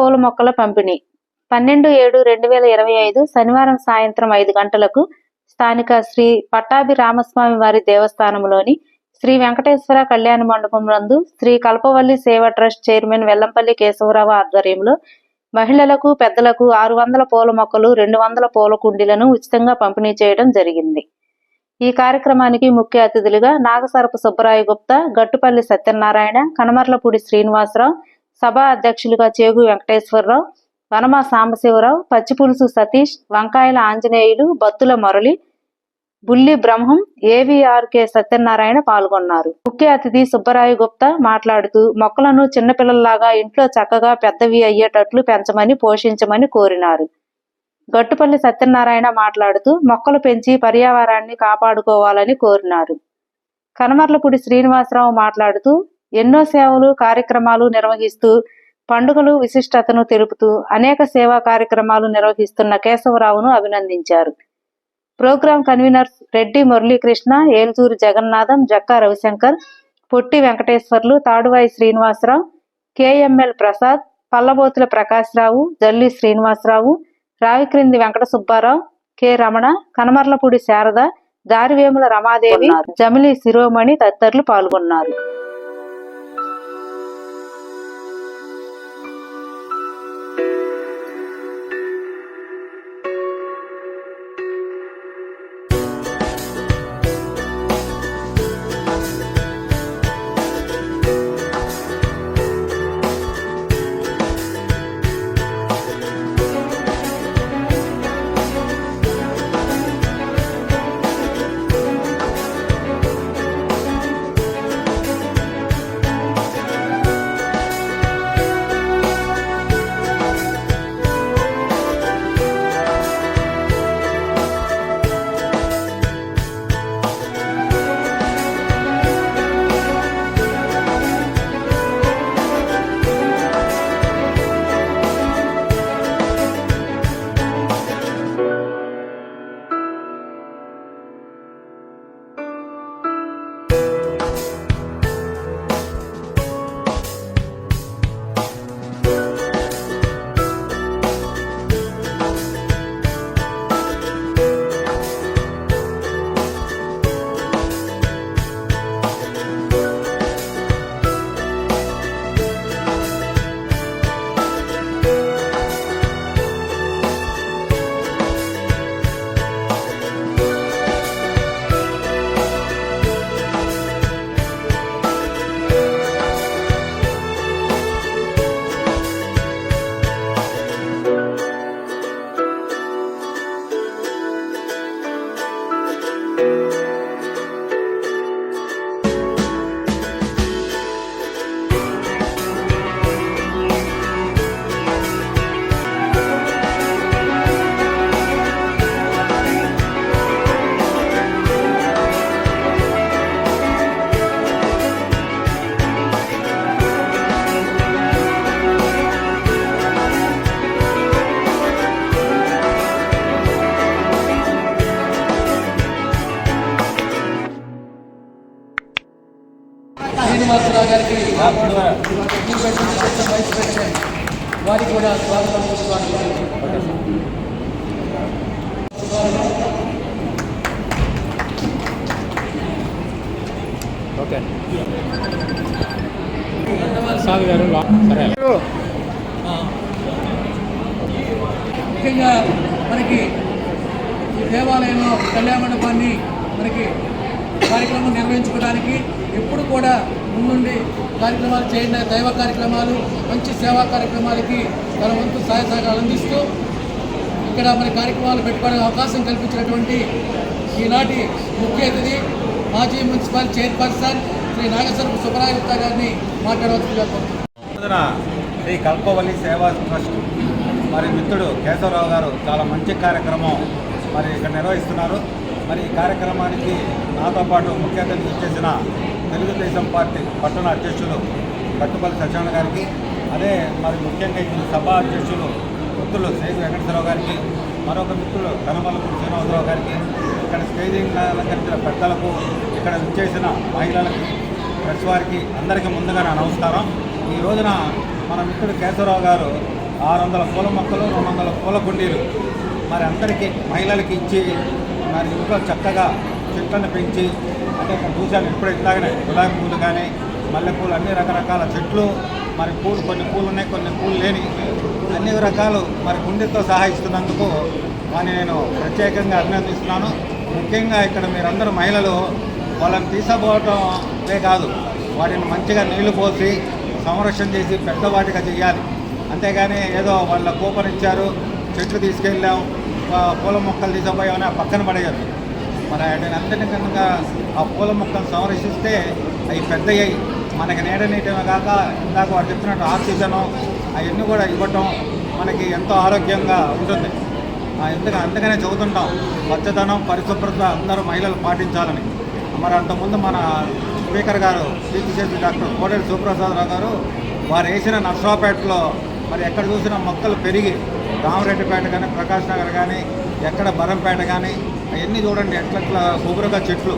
పూల మొక్కల పంపిణీ 12/7/2025 శనివారం సాయంత్రం 5 గంటలకు స్థానిక శ్రీ పట్టాభి రామస్వామి వారి దేవస్థానంలోని శ్రీ వెంకటేశ్వర కళ్యాణ మండపం నందు శ్రీ కల్పవల్లి సేవా ట్రస్ట్ చైర్మన్ వెల్లంపల్లి కేశవరావు ఆధ్వర్యంలో మహిళలకు పెద్దలకు 600 పూల మొక్కలు 200 పూల కుండీలను ఉచితంగా పంపిణీ చేయడం జరిగింది. ఈ కార్యక్రమానికి ముఖ్య అతిథులుగా నాగసరపు సుబ్బరాయ గుప్తా, గట్టుపల్లి సత్యనారాయణ, కనమర్లపూడి శ్రీనివాసరావు, సభా అధ్యక్షులుగా చేగు వెంకటేశ్వరరావు, వనమా సాంబశివరావు, పచ్చిపులుసు సతీష్, వంకాయల ఆంజనేయులు, బత్తుల మురళి, బుల్లి బ్రహ్మం, ఏవీఆర్కే సత్యనారాయణ పాల్గొన్నారు. ముఖ్య అతిథి సుబ్బరాయ గుప్తా మాట్లాడుతూ మొక్కలను చిన్నపిల్లల్లాగా ఇంట్లో చక్కగా పెద్దవి అయ్యేటట్లు పెంచమని పోషించమని కోరినారు. గట్టుపల్లి సత్యనారాయణ మాట్లాడుతూ మొక్కలు పెంచి పర్యావరణాన్ని కాపాడుకోవాలని కోరినారు. కనమర్లపూడి శ్రీనివాసరావు మాట్లాడుతూ ఎన్నో సేవలు కార్యక్రమాలు నిర్వహిస్తూ పండుగలు విశిష్టతను తెలుపుతూ అనేక సేవా కార్యక్రమాలు నిర్వహిస్తున్న కేశవరావును అభినందించారు. ప్రోగ్రాం కన్వీనర్స్ రెడ్డి మురళీకృష్ణ, ఏల్తూరు జగన్నాథం, జక్కా రవిశంకర్, పొట్టి వెంకటేశ్వర్లు, తాడువాయి శ్రీనివాసరావు, కేఎంఎల్ ప్రసాద్, పల్లబోతుల ప్రకాశ్రావు, జల్లి శ్రీనివాసరావు, రావిక్రింది వెంకట సుబ్బారావు, కె రమణ, కనమర్లపూడి శారద, దారివేముల రమాదేవి, జమిలి శిరోమణి తదితరులు పాల్గొన్నారు. శ్రీనివాసరావు గారికి వైస్ ప్రెసిడెంట్ వారికి కూడా స్వాగతం ఓకే ముఖ్యంగా మనకి ఈ దేవాలయంలో కళ్యాణ మండపాన్ని మనకి కార్యక్రమం నిర్వహించుకోవడానికి ఎప్పుడు కూడా ముందుండి కార్యక్రమాలు చేయండి, దైవ కార్యక్రమాలు, మంచి సేవా కార్యక్రమాలకి తన వంతు సహాయ సహకారాలు అందిస్తూ ఇక్కడ మన కార్యక్రమాలు పెట్టుకోవడానికి అవకాశం కల్పించినటువంటి ఈనాటి ముఖ్య అతిథి మాజీ మున్సిపల్ చైర్పర్సన్ శ్రీ నాగసరపు సుబ్బరాయ గుప్తా గారిని మాట్లాడవలసిందిగా కోరుతున్నాను. శ్రీ కల్పవల్లి సేవా ట్రస్ట్ మరి మిత్రుడు కేశవరావు గారు చాలా మంచి కార్యక్రమం మరి ఇక్కడ నిర్వహిస్తున్నారు. మరి ఈ కార్యక్రమానికి నాతో పాటు ముఖ్య అతిథి చేసిన తెలుగుదేశం పార్టీ పట్టణ అధ్యక్షులు గట్టుపల్లి సత్యనారాయణ గారికి, అదే మరి ముఖ్యంగా ఈ సభా అధ్యక్షులు మిత్రులు సేగు వెంకటేశ్వరరావు గారికి, మరొక మిత్రులు కనమర్లపూడి శ్రీనివాసరావు గారికి, ఇక్కడ స్టేజింగ్ అలంకరించిన పెద్దలకు, ఇక్కడ విచ్చేసిన మహిళలకి, ప్రెస్ వారికి అందరికీ ముందుగా నా నమస్కారం. ఈ రోజున మన మిత్రుడు కేశవరావు గారు 600 పూల మొక్కలు, 200 పూల కుండీలు మరి అందరికీ మహిళలకి ఇచ్చి మరి ఇంట్లో చక్కగా చెట్లను పెంచి, అంటే ఇక్కడ చూశాను ఇప్పుడు ఇట్లాగనే గులాబీ పూలు కానీ మల్లెపూలు అన్ని రకరకాల చెట్లు, మరి పూలు కొన్ని పూలు ఉన్నాయి, కొన్ని పూలు లేని, అన్ని రకాలు మరి కుండీతో సహా ఇస్తున్నందుకు వారిని నేను ప్రత్యేకంగా అభినందిస్తున్నాను. ముఖ్యంగా ఇక్కడ మీరందరూ మహిళలు వాళ్ళని తీసుకుపోవటమే కాదు, వాటిని మంచిగా నీళ్లు పోసి సంరక్షణ చేసి పెద్దవాటిగా చేయాలి. అంతేగాని ఏదో వాళ్ళ కూపన్ ఇచ్చారు, చెట్లు తీసుకెళ్ళాం, పూల మొక్కలు తీసుకుపోయామని ఆ పక్కన పడేయాలి. మరి వాటిని అందరినీ కనుక ఆ పూల మొక్కలు సంరక్షిస్తే అవి పెద్దయ్యాయి మనకి నీడనీయటమే కాక ఇందాక వారు చెప్పినట్టు ఆక్సిజను అవన్నీ కూడా ఇవ్వటం మనకి ఎంతో ఆరోగ్యంగా ఉంటుంది. అందుకనే చదువుతుంటాం పచ్చదనం, పరిశుభ్రత అందరూ మహిళలు పాటించాలని. మరి అంతకుముందు మన స్పీకర్ గారు కీర్తిశేషి డాక్టర్ కోడెల శివప్రసాదరావు గారు వారు వేసిన నర్సరావుపేటలో మరి ఎక్కడ చూసినా మొక్కలు పెరిగి, రామరెడ్డిపేట కానీ, ప్రకాష్ నగర్ కానీ, ఎక్కడ బరంపేట కానీ అవన్నీ చూడండి ఎట్లట్లా గుబురుగా చెట్లు.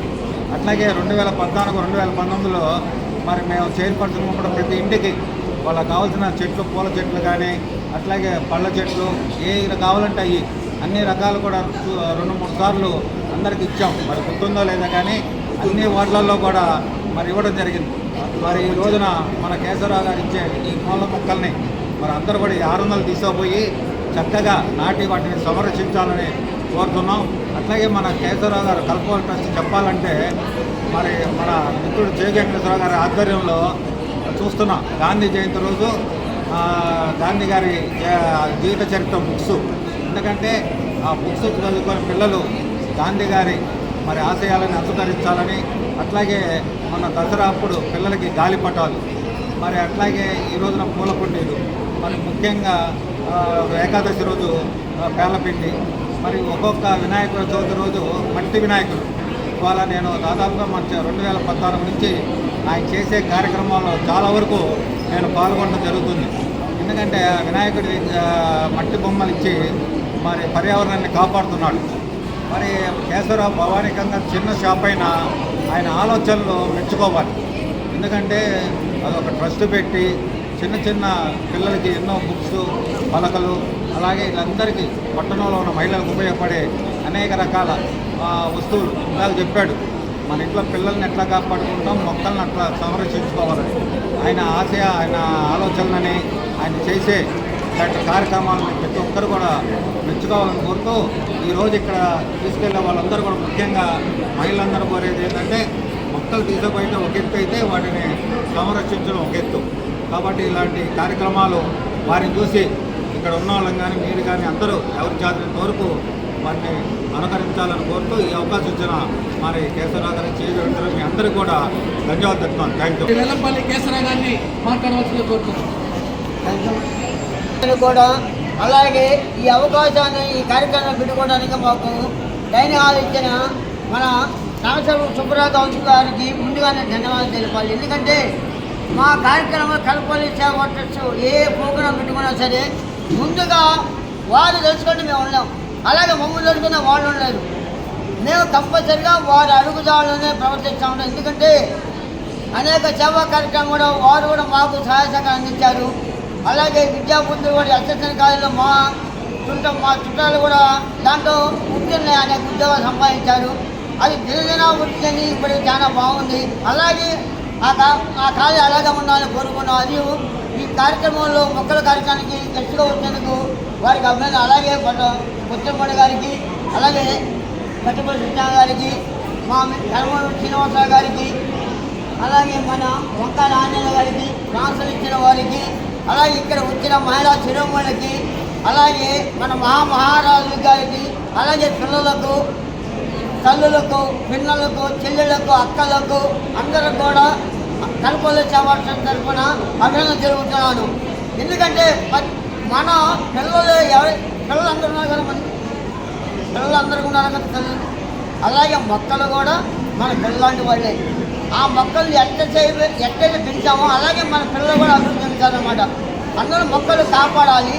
అట్లాగే 2014, 2019లో మరి మేము చైర్పర్సన్ కూడా ప్రతి ఇంటికి వాళ్ళకి కావాల్సిన చెట్లు, పూల చెట్లు కానీ అట్లాగే పళ్ళ చెట్లు ఏ కావాలంటే అవి అన్ని రకాలు కూడా 2-3 సార్లు అందరికి ఇచ్చాం. మరి గుర్తుందో లేదా కానీ అన్ని వార్డులలో కూడా మరి ఇవ్వడం జరిగింది. మరి ఈ రోజున మన కేశవరావు గారు ఇచ్చే ఈ పూల మొక్కల్ని మరి అందరూ కూడా 600 తీసుకుపోయి చక్కగా నాటి వాటిని సంరక్షించాలని కోరుతున్నాం. అట్లాగే మన కేశవరావు గారు కల్పవల్లి ట్రస్ట్ చెప్పాలంటే మరి మన మిత్రుడు జే వెంకటేశ్వరరావు గారి ఆధ్వర్యంలో చూస్తున్నాం. గాంధీ జయంతి రోజు గాంధీ గారి జీవిత చరిత్ర బుక్స్, ఎందుకంటే ఆ బుక్స్ చదువుకొని పిల్లలు గాంధీ గారి మరి ఆశయాలను అనుసరించాలని, అట్లాగే మన దసరా అప్పుడు పిల్లలకి గాలిపటాలు, మరి అట్లాగే ఈ రోజున పూల కుండీలు, మరి ముఖ్యంగా ఏకాదశి రోజు పేలపిండి, మరి ఒక్కొక్క వినాయకుల చవితి రోజు మట్టి వినాయకులు. ఇవాళ నేను దాదాపుగా మన 2014 నుంచి ఆయన చేసే కార్యక్రమాల్లో చాలా వరకు నేను పాల్గొనడం జరుగుతుంది. ఎందుకంటే వినాయకుడి మట్టి బొమ్మలు ఇచ్చి మరి పర్యావరణాన్ని కాపాడుతున్నాడు. మరి కేశవరావు భవానికంగా చిన్న షాప్ అయినా ఆయన ఆలోచనలు మెచ్చుకోవాలి. ఎందుకంటే అదొక ట్రస్ట్ పెట్టి చిన్న చిన్న పిల్లలకి ఎన్నో బుక్స్, పలకలు, అలాగే వీళ్ళందరికీ పట్టణంలో ఉన్న మహిళలకు ఉపయోగపడే అనేక రకాల వస్తువులు ఇందాక చెప్పాడు. మన ఇంట్లో పిల్లల్ని ఎట్లా కాపాడుకుంటాం, మొక్కల్ని అట్లా సంరక్షించుకోవాలని ఆయన ఆశయ, ఆయన ఆలోచనలని, ఆయన చేసే ఇలాంటి కార్యక్రమాలను ప్రతి ఒక్కరు కూడా మెచ్చుకోవాలని కోరుతూ ఈరోజు ఇక్కడ తీసుకెళ్లే వాళ్ళందరూ కూడా ముఖ్యంగా మహిళలందరూ కోరేది ఏంటంటే మొక్కలు తీసుకుపోయితే ఒక ఎత్తు అయితే వాటిని సంరక్షించడం ఒక ఎత్తు. కాబట్టి ఇలాంటి కార్యక్రమాలు వారిని చూసి ఇక్కడ ఉన్న వాళ్ళని కానీ మీరు కానీ అందరూ ఎవరి జాతిని వరకు వారిని అనుకరించాలని కోరుతూ ఈ అవకాశం ఇచ్చిన మరి కేశవరావు గారి చేయడం మీ అందరికీ కూడా ధన్యవాదాలు చెప్తాను. Thank you. వెల్లంపల్లి కేశవరావు గారిని మాట్లాడవలసింది కోరుతున్నాను. కూడా అలాగే ఈ అవకాశాన్ని ఈ కార్యక్రమం పెట్టుకోవడానికి మాకు ధైర్యాలు ఇచ్చిన మన రామచంద్ర సుబ్బరావు గౌడ్ గారికి ముందుగానే ధన్యవాదాలు తెలపాలి. ఎందుకంటే మా కార్యక్రమం కల్పవల్లి సేవా ట్రస్ట్ ఏ ప్రోగ్రాం పెట్టుకున్నా సరే ముందుగా వారు తెలుసుకుంటే మేము ఉన్నాం, అలాగే మమ్మల్ని తెలుసుకున్న వాళ్ళు ఉండలేదు. మేము కంపల్సరిగా వారి అడుగుదాడులోనే ప్రవర్తిస్తూ ఉంటాం. ఎందుకంటే అనేక సేవా కార్యక్రమం కూడా వారు కూడా మాకు సహాయ సహకారం అందించారు. అలాగే విద్యాబుద్ధులు కూడా ఎస్ఎస్ఎన్ కాలేజీలో మా చుట్టాలు కూడా దాంట్లో వృత్తిని అనేక ఉద్యోగాలు సంపాదించారు. అది దినదిన వృత్తి అని ఇప్పుడు చాలా బాగుంది. అలాగే ఆ కాలేజీ అలాగే ఉండాలని కోరుకున్నాం. అది ఈ కార్యక్రమంలో మొక్కల కార్యక్రమానికి గట్టిగా వచ్చేందుకు వారికి అభినందన. అలాగే కొత్తపల్లి గారికి, అలాగే కట్టుబడి కృష్ణ గారికి, మా కర్మూరు శ్రీనివాసరావు గారికి, అలాగే మన వంకాయ ఆంజనేయ గారికి, ట్రాన్స్ఫర్ ఇచ్చిన వారికి, అలాగే ఇక్కడ వచ్చిన మహిళా శిరోమణికి, అలాగే మన మహారాజు గారికి, అలాగే పిల్లలకు, తల్లులకు, పిల్లలకు, చెల్లెళ్లకు, అక్కలకు అందరూ కూడా కల్పవల్లి సేవా ట్రస్ట్ తరఫున అభినందన జరుగుతున్నాను. ఎందుకంటే మన పిల్లలందరూ ఉన్నారు కదా, పిల్లలందరూ ఉన్నారు కదా తల్లి, అలాగే మొక్కలు కూడా మన పిల్లలాంటి వాళ్ళే. ఆ మొక్కలు ఎట్టయితే పెంచామో అలాగే మన పిల్లలు కూడా అభివృద్ధి చెందుతారన్నమాట. అందరూ మొక్కలు కాపాడాలి.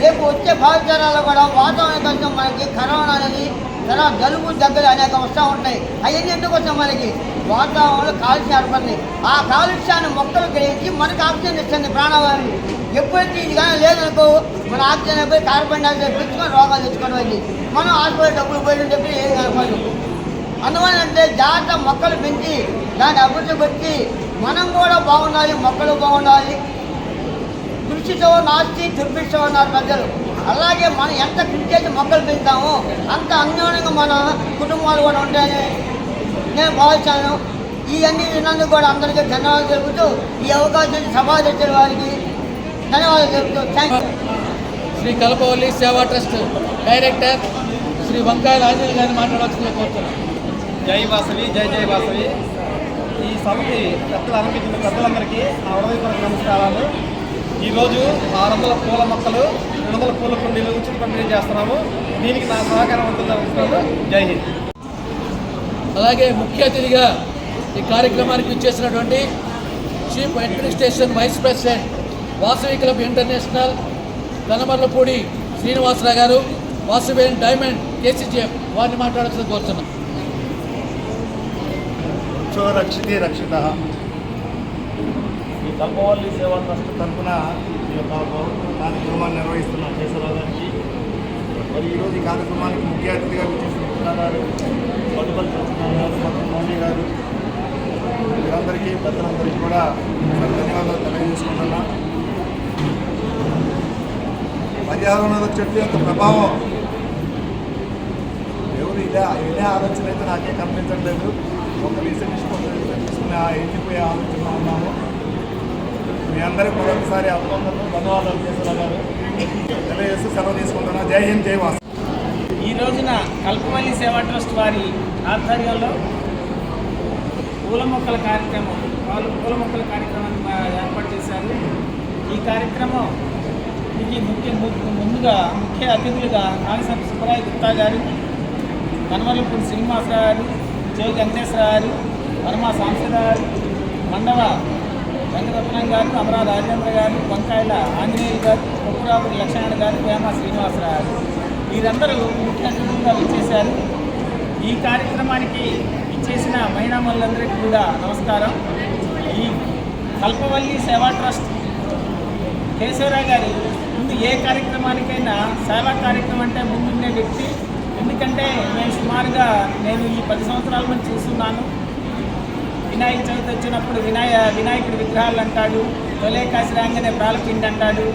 రేపు వచ్చే భావితరాలు కూడా వాతావరణ కొంచెం మనకి కరోనా అనేది తర్వాత జలుబు దగ్గర అనేక వస్తూ ఉంటాయి. అవన్నీ ఎందుకు వస్తాయి? మనకి వాతావరణంలో కాలుష్యం ఏర్పడుతుంది. ఆ కాలుష్యాన్ని మొక్కలు గ్రహించి మనకు ఆక్సిజన్ ఇస్తుంది ప్రాణవాయువు. ఎప్పుడైతే ఇది కానీ లేదనుకో మన ఆక్సిజన్ అయిపోయి కార్బన్ డైఆక్సైడ్ పెంచుకొని రోగాలు తెచ్చుకోవడం అయింది. మనం హాస్పిటల్ డబ్బులు పోయిందని చెప్పి ఏం కనపడదు. అందువల్ల అంటే జాగ్రత్త మొక్కలు పెంచి దాన్ని అభివృద్ధి పెట్టి మనం కూడా బాగుండాలి, మొక్కలు బాగుండాలి. కృషితో నాస్తి దుర్భిక్షం అన్నారు పెద్దలు. అలాగే మనం ఎంత కృషి చేసి మొక్కలు పెంచుతామో అంత అన్యోన్యంగా మన కుటుంబాలు కూడా ఉంటాయని నేను భావించాను. ఇవన్నీ విన్నందుకు కూడా అందరికీ ధన్యవాదాలు తెలుపుతూ ఈ అవకాశం సభాధ్యక్షుల వారికి ధన్యవాదాలు తెలుపుతూ థ్యాంక్ శ్రీ కల్పవల్లి సేవా ట్రస్ట్ డైరెక్టర్ శ్రీ వంకాయల ఆంజనేయ గారిని మాట్లాడాల్సిందిగా కోరుతున్నాను. జై వాసవి, జై జై వాసవి. ఈ సభకి పెద్దలు అలంకరించిన పెద్దలందరికీ నా హృదయపూర్వక నమస్కారాలు. ఈరోజు 600 పూల మొక్కలు, 200 పూల కుండీలు ఉచిత పంపిణీ చేస్తున్నాము. దీనికి నా సహకారం ఉంటుందని జై హింద్. అలాగే ముఖ్య అతిథిగా ఈ కార్యక్రమానికి ఇచ్చేసినటువంటి chief administration vice president Vasavi club international Ganamarlapudi Srinivasarao గారు, వాసవేన్ డైమండ్ కేసీజీఎఫ్ వారిని మాట్లాడాల్సింది కోరుతున్నాం. రక్షితే రక్షిత. ఈ కల్పవల్లి సేవా ట్రస్ట్ తరఫున ఈ యొక్క కార్యక్రమాన్ని నిర్వహిస్తున్న కేశవరావు గారికి, మరి ఈరోజు ఈ కార్యక్రమానికి ముఖ్య అతిథిగా విచ్చేసిన కృష్ణ గారు, పట్టుపల్లి కృష్ణ గారు, మొత్తం మౌని గారు, వీరందరికీ పెద్దలందరికీ కూడా ధన్యవాదాలు తెలియజేసుకుంటున్నా. పర్యావరణ చెట్టు యొక్క ప్రభావం ఎవరు ఇదే ఆలోచన అయితే నాకే కనిపించట్లేదు. ఒక రీసెంట్ తీసుకుని ఎండిపోయే ఆలోచన ఉన్నాము. మీ అందరికీ మరొకసారి అభినందనలు, ధన్యవాదాలు కేశవరావు గారు తెలియజేస్తూ సెలవు తీసుకుంటున్నా. జై హింద్, జై వాసు. ఈ రోజున కల్పవల్లి సేవా ట్రస్ట్ వారి ఆధ్వర్యంలో పూల మొక్కల కార్యక్రమాన్ని ఏర్పాటు చేశారు. ఈ కార్యక్రమం ముందుగా ముఖ్య అతిథులుగా నాగసంప సుబ్బరాయ గుప్తా గారు, కనమర్లపూడి శ్రీనివాసరావు గారు, జోగి వెంకటేశ్వరరావు గారు, వర్మ సాంసరావు గారు, మండవ వెంకటరత్నం గారు, అమరావతి రాజేంద్ర గారు, వంకాయల ఆంజనేయులు గారు, కొప్పురాపురి లక్ష్మణ గారు, వేమ శ్రీనివాసరావు గారు వీరందరూ ముఖ్య అతిథులుగా విచ్చేశారు. ఈ కార్యక్రమానికి ఇచ్చేసిన మహిళామణులందరికీ కూడా నమస్కారం. ఈ కల్పవల్లి సేవా ట్రస్ట్ కేశవరావు గారు ముందు ఏ కార్యక్రమానికైనా సేవా కార్యక్రమం అంటే ముందుండే వ్యక్తి. ఎందుకంటే నేను సుమారుగా ఈ 10 సంవత్సరాల నుంచి చూస్తున్నాను. వినాయక చవితి వచ్చినప్పుడు వినాయకుడి విగ్రహాలు అంటాడు, తొలేకాశి రాగానే ప్రాలపిండి అంటాడు,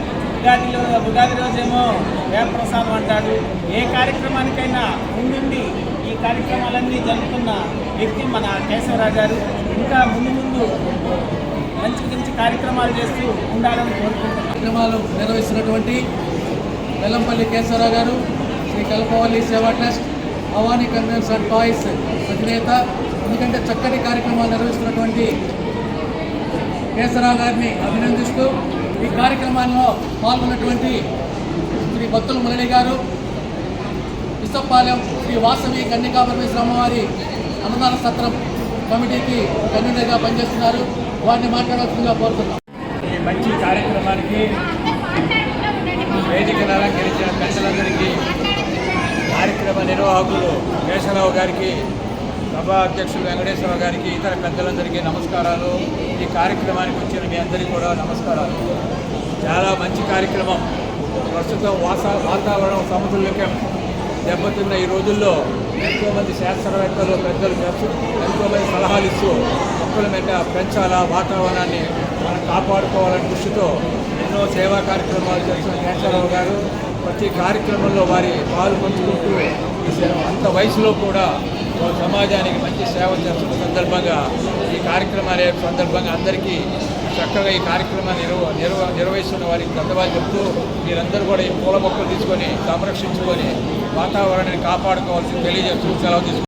ఉగాది రోజేమో వేపప్రసాదం అంటాడు. ఏ కార్యక్రమానికైనా ముందుండి ఈ కార్యక్రమాలన్నీ జరుపుకున్న వ్యక్తి మన కేశవరావు గారు. ఇంకా ముందు మంచి కార్యక్రమాలు చేస్తూ ఉండాలని కోరుకుంటున్నాను. కార్యక్రమాలు నిర్వహిస్తున్నటువంటి వెల్లంపల్లి కేశవరావు గారు, శ్రీ కల్పవల్లి సేవా trust Bhavani conveyance and toys అధినేత. ఎందుకంటే చక్కటి కార్యక్రమాలు నిర్వహిస్తున్నటువంటి కేశవరావు గారిని అభినందిస్తూ ఈ కార్యక్రమాల్లో పాల్గొన్నటువంటి శ్రీ బత్తుల మురళి గారు, ఇసప్పాలెం శ్రీ వాసవి కన్యకా పరమేశ్వర అమ్మవారి అన్నదాన సత్రం కమిటీకి కన్వీనర్గా పనిచేస్తున్నారు. వారిని మాట్లాడాల్సిందిగా కోరుతున్నాం. ఈ మంచి కార్యక్రమానికి వేదికను అలంకరించిన పెద్దలందరికీ, కార్యక్రమ నిర్వాహకులు కేశవరావు గారికి, సభా అధ్యక్షులు వెంకటేశ్వరరావు గారికి, ఇతర పెద్దలందరికీ నమస్కారాలు. ఈ కార్యక్రమానికి వచ్చిన మీ అందరికీ కూడా నమస్కారాలు. చాలా మంచి కార్యక్రమం. ప్రస్తుతం వాతావరణం సమతుల్యకం దెబ్బతిన్న ఈ రోజుల్లో ఎంతోమంది శాస్త్రవేత్తలు పెద్దలు ఎంతోమంది సలహాలు ఇస్తూ మొక్కల మీద పెంచాలా, వాతావరణాన్ని మనం కాపాడుకోవాలనే దృష్టితో ఎన్నో సేవా కార్యక్రమాలు చేస్తున్న కేశవరావు గారు ప్రతి కార్యక్రమంలో వారి పాలు పంచుకుంటూ అంత వయసులో కూడా సమాజానికి మంచి సేవ చేస్తున్న సందర్భంగా ఈ కార్యక్రమాల సందర్భంగా అందరికీ చక్కగా ఈ కార్యక్రమాన్ని నిర్వహిస్తున్న వారికి ధన్యవాదాలు చెప్తూ మీరందరూ కూడా ఈ పూల మొక్కలు తీసుకొని సంరక్షించుకొని వాతావరణాన్ని కాపాడుకోవాల్సింది తెలియజేస్తూ సెలవు తీసుకుంటారు.